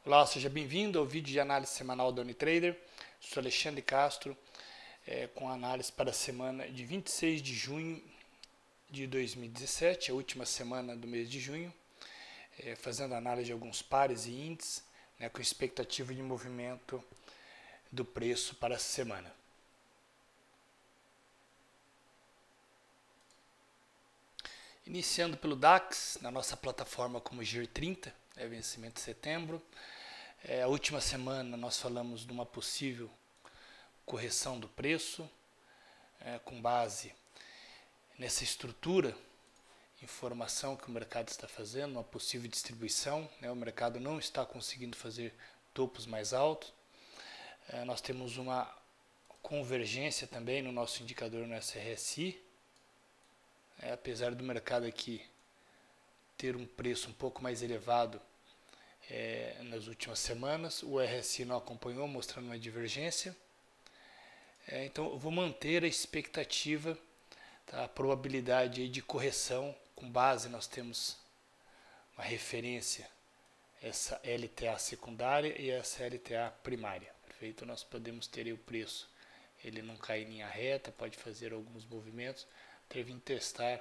Olá, seja bem-vindo ao vídeo de análise semanal da Unitrader. Sou Alexandre Castro, com análise para a semana de 26 de junho de 2017, a última semana do mês de junho, fazendo análise de alguns pares e índices, com expectativa de movimento do preço para essa semana. Iniciando pelo DAX, na nossa plataforma como GIR30, vencimento de setembro. A última semana nós falamos de uma possível correção do preço, com base nessa estrutura, informação que o mercado está fazendo, uma possível distribuição. O mercado não está conseguindo fazer topos mais altos. Nós temos uma convergência também no nosso indicador no SRSI, apesar do mercado aqui ter um preço um pouco mais elevado nas últimas semanas, o RSI não acompanhou, mostrando uma divergência. Então eu vou manter a expectativa, a probabilidade aí de correção, com base nós temos uma referência, essa LTA secundária e essa LTA primária, perfeito? Nós podemos ter aí o preço, ele não cai em linha reta, pode fazer alguns movimentos, ter vindo testar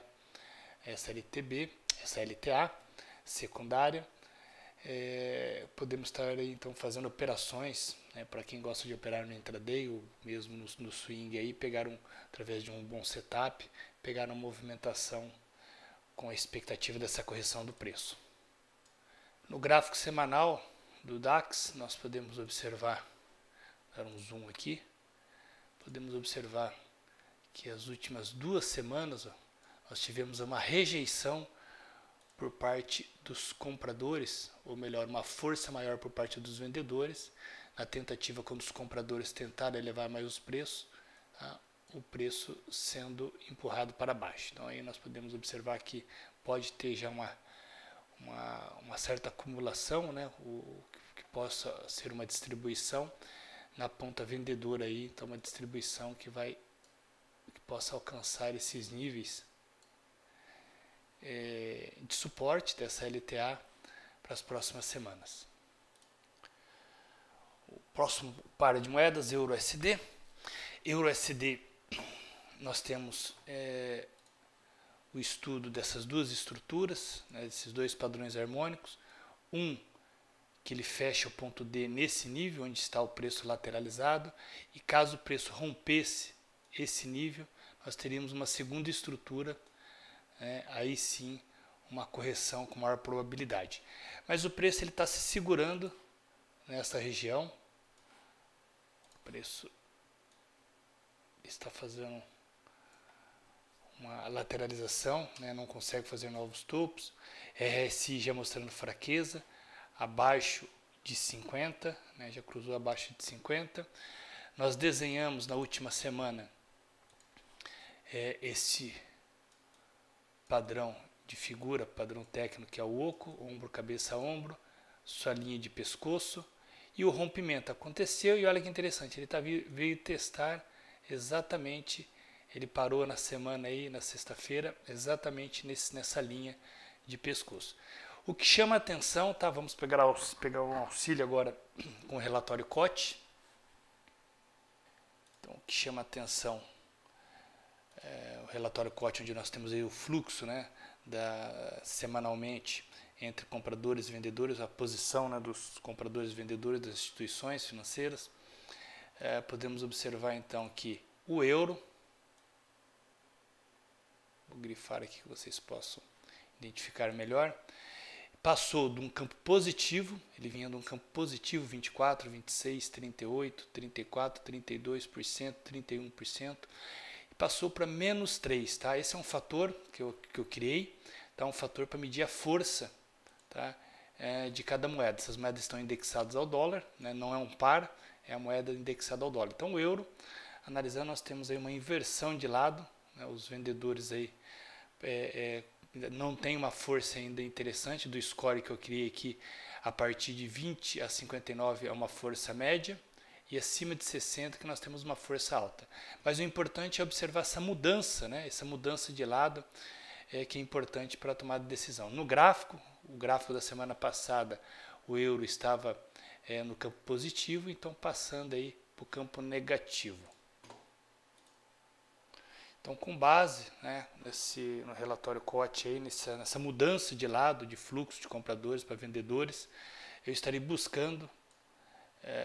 essa LTB, essa LTA secundária. Podemos estar aí, então fazendo operações, para quem gosta de operar no intraday ou mesmo no swing aí, através de um bom setup, pegar uma movimentação com a expectativa dessa correção do preço. No gráfico semanal do DAX, nós podemos observar, dar um zoom aqui, podemos observar que as últimas 2 semanas nós tivemos uma rejeição por parte dos compradores, ou melhor, uma força maior por parte dos vendedores, na tentativa quando os compradores tentaram elevar mais os preços, o preço sendo empurrado para baixo. Então aí nós podemos observar que pode ter já uma certa acumulação, o que possa ser uma distribuição na ponta vendedora aí, então uma distribuição que possa alcançar esses níveis de suporte dessa LTA para as próximas semanas. O próximo par de moedas, Euro-USD. Euro-USD, nós temos o estudo dessas duas estruturas, desses dois padrões harmônicos. Que ele fecha o ponto D nesse nível, onde está o preço lateralizado, e caso o preço rompesse esse nível, nós teríamos uma segunda estrutura, aí sim uma correção com maior probabilidade. Mas o preço está se segurando nessa região, o preço está fazendo uma lateralização, não consegue fazer novos topos, RSI já mostrando fraqueza, abaixo de 50, já cruzou abaixo de 50. Nós desenhamos na última semana esse padrão de figura, padrão técnico, que é o oco, ombro, cabeça, ombro, sua linha de pescoço, e o rompimento aconteceu, e olha que interessante, ele veio testar exatamente, ele parou na semana aí, na sexta-feira, exatamente nessa linha de pescoço. O que chama a atenção, vamos pegar um auxílio agora com o relatório COT. Então, o que chama a atenção o relatório COT, onde nós temos aí o fluxo, semanalmente entre compradores e vendedores, a posição dos compradores e vendedores das instituições financeiras. Podemos observar então que o euro, vou grifar aqui que vocês possam identificar melhor, passou de um campo positivo, ele vinha de um campo positivo, 24, 26, 38, 34, 32%, 31%, e passou para menos 3, tá? Esse é um fator que eu criei, um fator para medir a força, de cada moeda. Essas moedas estão indexadas ao dólar, não é um par, é a moeda indexada ao dólar. Então o euro, analisando, nós temos aí uma inversão de lado, os vendedores aí não tem uma força ainda interessante do score que eu criei aqui, a partir de 20 a 59 é uma força média, e acima de 60 que nós temos uma força alta. Mas o importante é observar essa mudança de lado, que é importante para a tomada de decisão. No gráfico, o gráfico da semana passada, o euro estava no campo positivo, então passando aí para o campo negativo. Então, com base, né, no relatório COT, aí, nessa mudança de lado de fluxo de compradores para vendedores, eu estarei buscando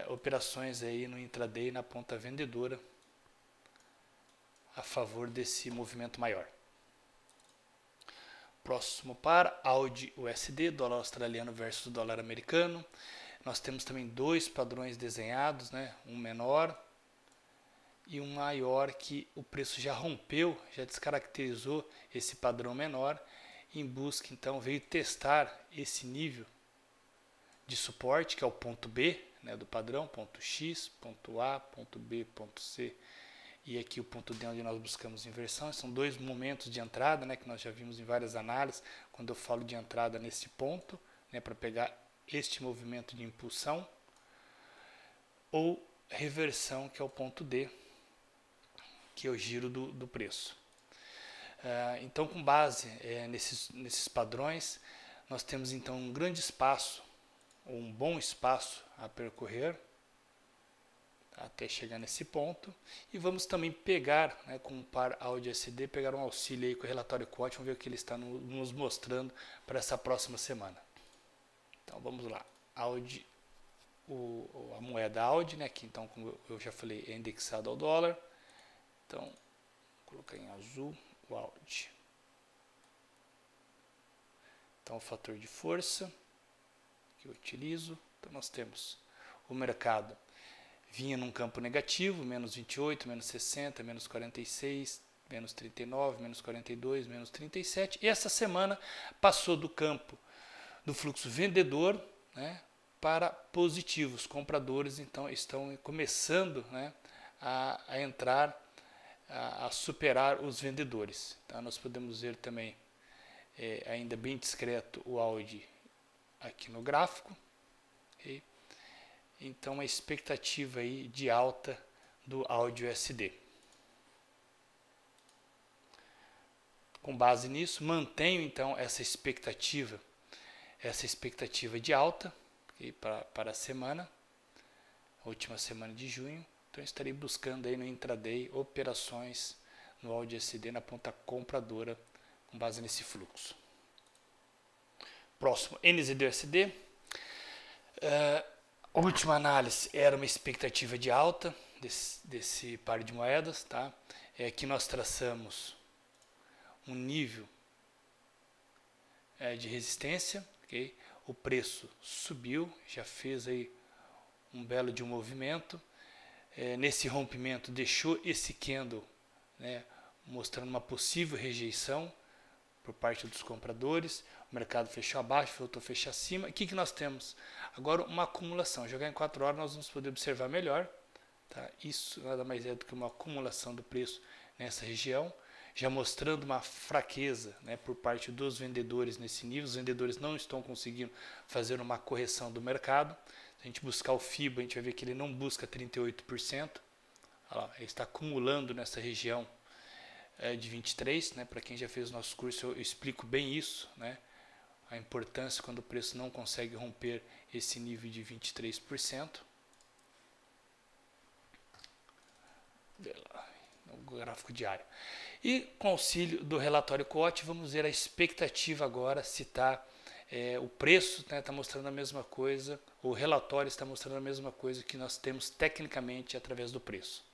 operações aí no intraday na ponta vendedora a favor desse movimento maior. Próximo par, AUD USD, dólar australiano versus dólar americano. Nós temos também dois padrões desenhados, né, um menor e um maior, que o preço já rompeu, já descaracterizou esse padrão menor, em busca então veio testar esse nível de suporte, que é o ponto B, né, do padrão, ponto X, ponto A, ponto B, ponto C, e aqui o ponto D onde nós buscamos inversão. São dois momentos de entrada, né, que nós já vimos em várias análises, quando eu falo de entrada nesse ponto, né, para pegar este movimento de impulsão, ou reversão, que é o ponto D, que é o giro do preço. Então, com base nesses padrões, nós temos então um grande espaço, ou um bom espaço a percorrer, até chegar nesse ponto, e vamos também pegar, né, com o par AUD USD, pegar um auxílio aí com o relatório COT, vamos ver o que ele está nos mostrando para essa próxima semana. Então vamos lá, AUD, a moeda AUD, né, que então, como eu já falei, é indexado ao dólar. Então, vou colocar em azul o AUD. Então, o fator de força que eu utilizo, então nós temos o mercado vinha num campo negativo, menos 28, menos 60, menos 46, menos 39, menos 42, menos 37. E essa semana passou do campo do fluxo vendedor, né, para positivos. Compradores então estão começando, né, a entrar, a superar os vendedores. Então, nós podemos ver também, ainda bem discreto, o AUD aqui no gráfico. Okay? Então, a expectativa aí de alta do AUD USD. Com base nisso, mantenho então essa expectativa de alta, okay, para a semana, a última semana de junho. Então, estarei buscando aí no intraday operações no AUD USD na ponta compradora com base nesse fluxo. Próximo, NZD-USD. A última análise era uma expectativa de alta desse par de moedas. Tá? Aqui nós traçamos um nível de resistência. Okay? O preço subiu, já fez aí um belo de um movimento. Nesse rompimento deixou esse candle, né, mostrando uma possível rejeição por parte dos compradores. O mercado fechou abaixo, voltou a fechar acima. O que nós temos? Agora uma acumulação. Jogar em 4 horas nós vamos poder observar melhor. Tá? Isso nada mais é do que uma acumulação do preço nessa região, já mostrando uma fraqueza, né, por parte dos vendedores nesse nível. Os vendedores não estão conseguindo fazer uma correção do mercado. Se a gente buscar o FIBA, a gente vai ver que ele não busca 38%. Olha lá, ele está acumulando nessa região de 23%. Né? Para quem já fez o nosso curso, eu explico bem isso, né? A importância quando o preço não consegue romper esse nível de 23%. No gráfico diário. E com auxílio do relatório COT, vamos ver a expectativa agora, se está... o preço está mostrando a mesma coisa, o relatório está mostrando a mesma coisa que nós temos tecnicamente através do preço.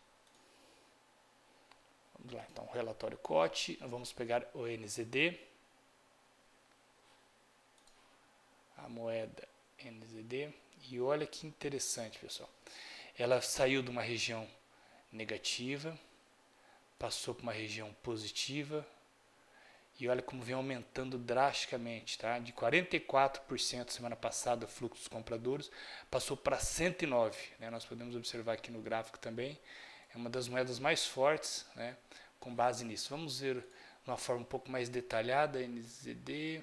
Vamos lá, então, o relatório COT, vamos pegar o NZD, a moeda NZD, e olha que interessante, pessoal. Ela saiu de uma região negativa, passou para uma região positiva, e olha como vem aumentando drasticamente, tá? De 44% semana passada, o fluxo dos compradores, passou para 109%. Né? Nós podemos observar aqui no gráfico também, é uma das moedas mais fortes, né? Com base nisso. Vamos ver de uma forma um pouco mais detalhada, NZD.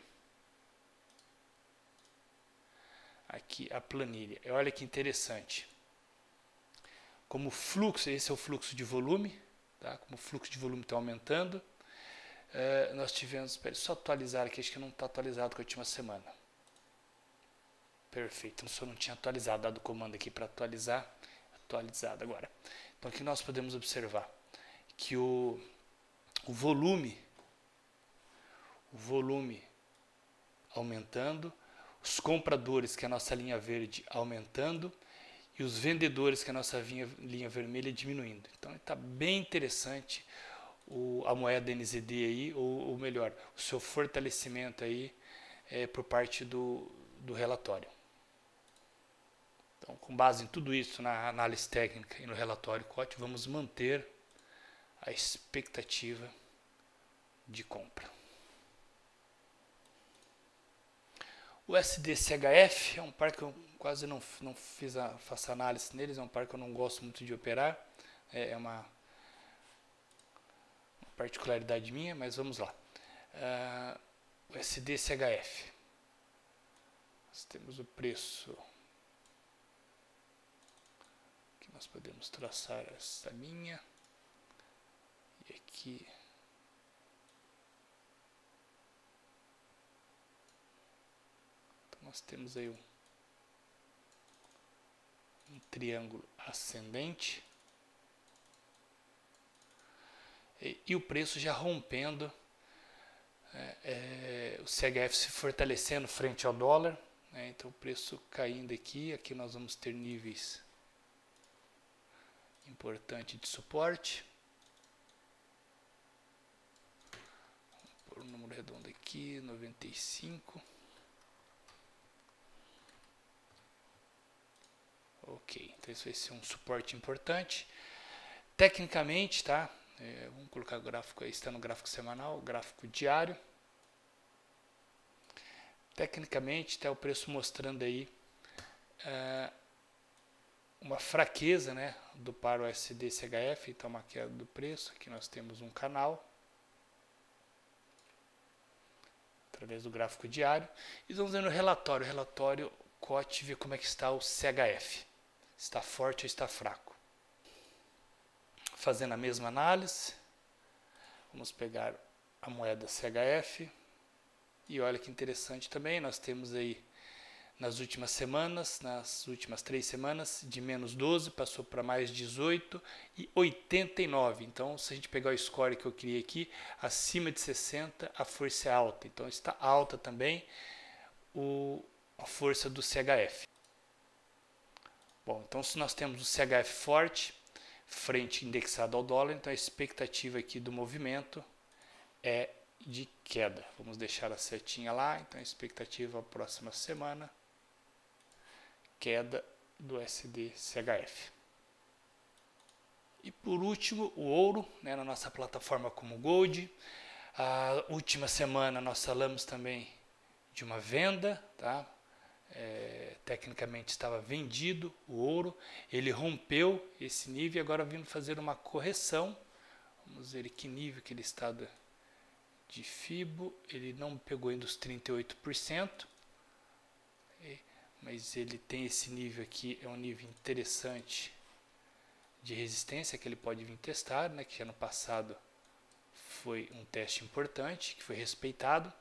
Aqui a planilha. Olha que interessante. Como o fluxo, esse é o fluxo de volume, tá? Como o fluxo de volume está aumentando, nós tivemos, espera só atualizar aqui, acho que não está atualizado com a última semana. Perfeito, eu não tinha atualizado, dado o comando aqui para atualizar, atualizado agora. Então aqui nós podemos observar que o volume aumentando, os compradores, que é a nossa linha verde, aumentando, e os vendedores, que é a nossa linha vermelha, diminuindo. Então está bem interessante a moeda NZD aí, ou melhor, o seu fortalecimento aí por parte do relatório. Então, com base em tudo isso, na análise técnica e no relatório COT, vamos manter a expectativa de compra. O SDCHF é um par que eu quase não faço análise neles, é um par que eu não gosto muito de operar, é uma particularidade minha, mas vamos lá. O SDCHF, nós temos o preço, que nós podemos traçar essa linha, e aqui nós temos aí um triângulo ascendente e o preço já rompendo, o CHF se fortalecendo frente ao dólar, então o preço caindo aqui nós vamos ter níveis importantes de suporte. Vou pôr um número redondo aqui, 95. Ok, então isso vai ser um suporte importante. Tecnicamente, tá? Vamos colocar o gráfico aí, está no gráfico semanal, gráfico diário. Tecnicamente, está o preço mostrando aí uma fraqueza, né, do par USD-CHF, então uma queda do preço. Aqui nós temos um canal através do gráfico diário. E vamos ver no relatório, COT, ver como é que está o CHF. Está forte ou está fraco. Fazendo a mesma análise, vamos pegar a moeda CHF e olha que interessante também, nós temos aí nas últimas 3 semanas, de menos 12, passou para mais 18 e 89. Então, se a gente pegar o score que eu criei aqui, acima de 60, a força é alta. Então, está alta também a força do CHF. Bom, então se nós temos o CHF forte, frente indexado ao dólar, então a expectativa aqui do movimento é de queda. Vamos deixar a setinha lá, então a expectativa próxima semana, queda do SDCHF. E por último, o ouro, né, na nossa plataforma como Gold. A última semana nós falamos também de uma venda, tá? Tecnicamente estava vendido o ouro, ele rompeu esse nível e agora vindo fazer uma correção. Vamos ver que nível que ele está de FIBO, ele não pegou ainda os 38%, mas ele tem esse nível aqui, é um nível interessante de resistência que ele pode vir testar, né, que ano passado foi um teste importante, que foi respeitado.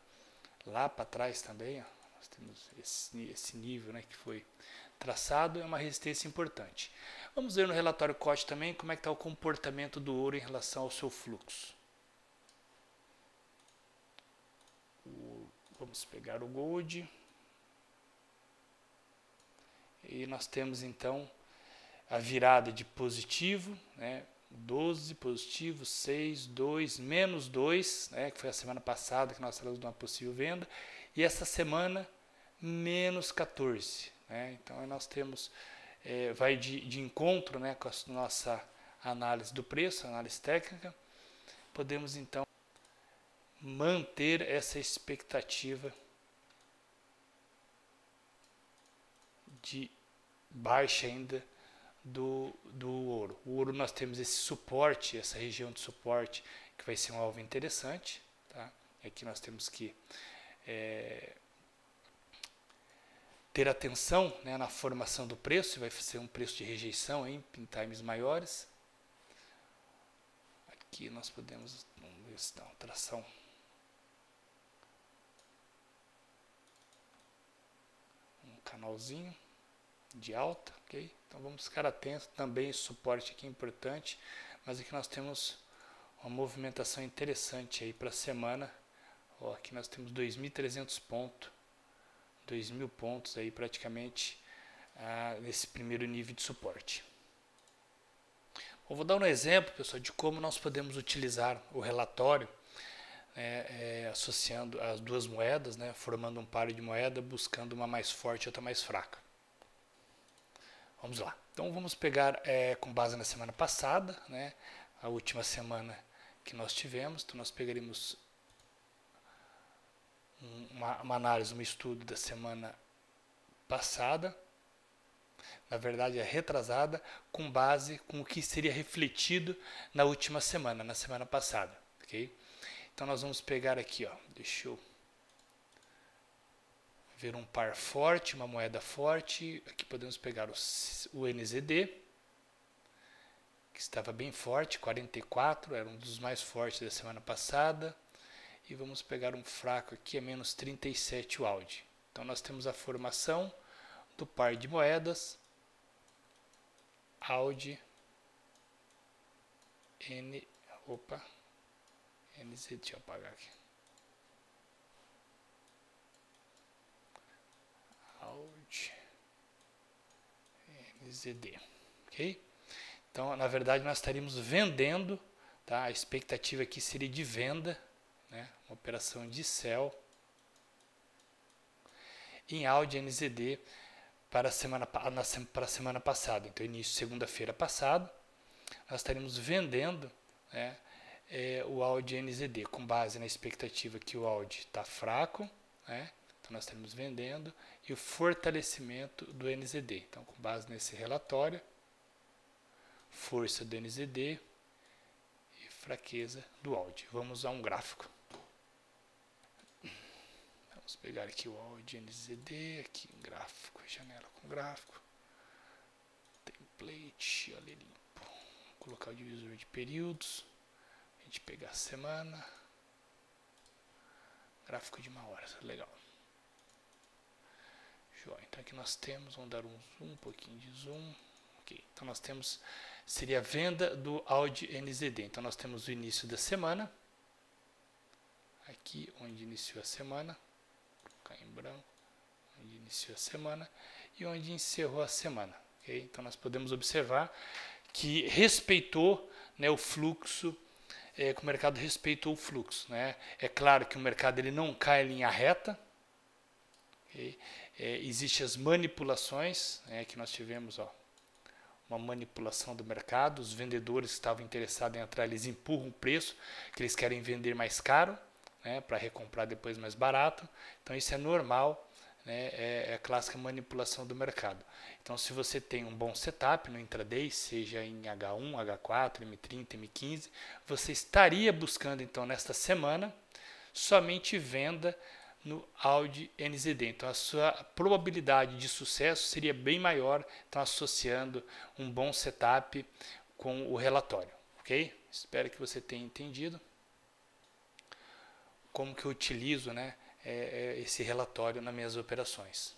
Lá para trás também, ó, nós temos esse nível, né, que foi traçado, é uma resistência importante. Vamos ver no relatório COT também como é que está o comportamento do ouro em relação ao seu fluxo. Vamos pegar o Gold. E nós temos então a virada de positivo, né, 12 positivo, 6, 2, menos 2, né, que foi a semana passada que nós falamos de uma possível venda, e essa semana menos 14. Né, então nós temos, vai de encontro, né, com a nossa análise do preço, análise técnica, podemos então manter essa expectativa de baixa ainda do ouro. O ouro nós temos esse suporte, essa região de suporte que vai ser um alvo interessante, tá? Aqui nós temos que ter atenção, né, na formação do preço, vai ser um preço de rejeição em times maiores. Aqui nós podemos, vamos ver se dá uma tração. canalzinho de alta, ok? Então vamos ficar atentos, também esse suporte aqui é importante, mas aqui nós temos uma movimentação interessante aí para a semana. Ó, aqui nós temos 2.300 pontos, 2.000 pontos aí praticamente nesse primeiro nível de suporte. Eu vou dar um exemplo, pessoal, de como nós podemos utilizar o relatório, associando as duas moedas, né, formando um par de moeda, buscando uma mais forte e outra mais fraca. Vamos lá. Então vamos pegar com base na semana passada, né, a última semana que nós tivemos. Então nós pegaremos uma análise, um estudo da semana passada, na verdade retrasada, com base com o que seria refletido na última semana, na semana passada, ok? Então nós vamos pegar aqui, ó, deixa eu ver um par forte, uma moeda forte. Aqui podemos pegar o NZD, que estava bem forte, 44, era um dos mais fortes da semana passada. E vamos pegar um fraco aqui, a menos 37 o AUD. Então nós temos a formação do par de moedas AUD NZ, deixa eu apagar aqui. AUD NZD, ok? Então, na verdade, nós estaríamos vendendo, tá? A expectativa aqui seria de venda, né? Uma operação de sell em AUD NZD para a semana passada. Então, início segunda-feira passada, nós estaríamos vendendo, né, o AUD NZD com base na expectativa que o AUD está fraco, né? Então nós estaremos vendendo, e o fortalecimento do NZD. Então, com base nesse relatório, força do NZD e fraqueza do AUD. Vamos a um gráfico. Vamos pegar aqui o AUD NZD, aqui em gráfico, janela com gráfico, template, olha limpo. Vou colocar o divisor de períodos, a gente pegar a semana, gráfico de 1 hora, legal. Joia. Então aqui nós temos, vamos dar um pouquinho de zoom. Ok, então nós temos, seria a venda do AUD NZD. Então nós temos o início da semana, aqui onde iniciou a semana, vou colocar em branco, onde iniciou a semana e onde encerrou a semana. Okay? Então nós podemos observar que respeitou, né, o fluxo, que o mercado respeitou o fluxo, né? É claro que o mercado ele não cai em linha reta. Okay? Existem as manipulações, né, que nós tivemos, ó, uma manipulação do mercado. Os vendedores que estavam interessados em entrar, eles empurram o preço, que eles querem vender mais caro, né, para recomprar depois mais barato. Então isso é normal, né, é a clássica manipulação do mercado. Então se você tem um bom setup no intraday, seja em H1, H4, M30, M15, você estaria buscando então nesta semana somente venda no AUD NZD. Então a sua probabilidade de sucesso seria bem maior, então associando um bom setup com o relatório, ok? Espero que você tenha entendido como que eu utilizo, né, esse relatório nas minhas operações.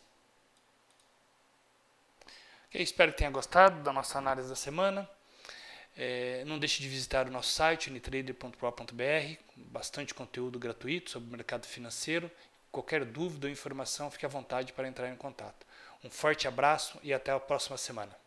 Okay, espero que tenha gostado da nossa análise da semana. Não deixe de visitar o nosso site, unitrader.pro.br, bastante conteúdo gratuito sobre o mercado financeiro. Qualquer dúvida ou informação, fique à vontade para entrar em contato. Um forte abraço e até a próxima semana.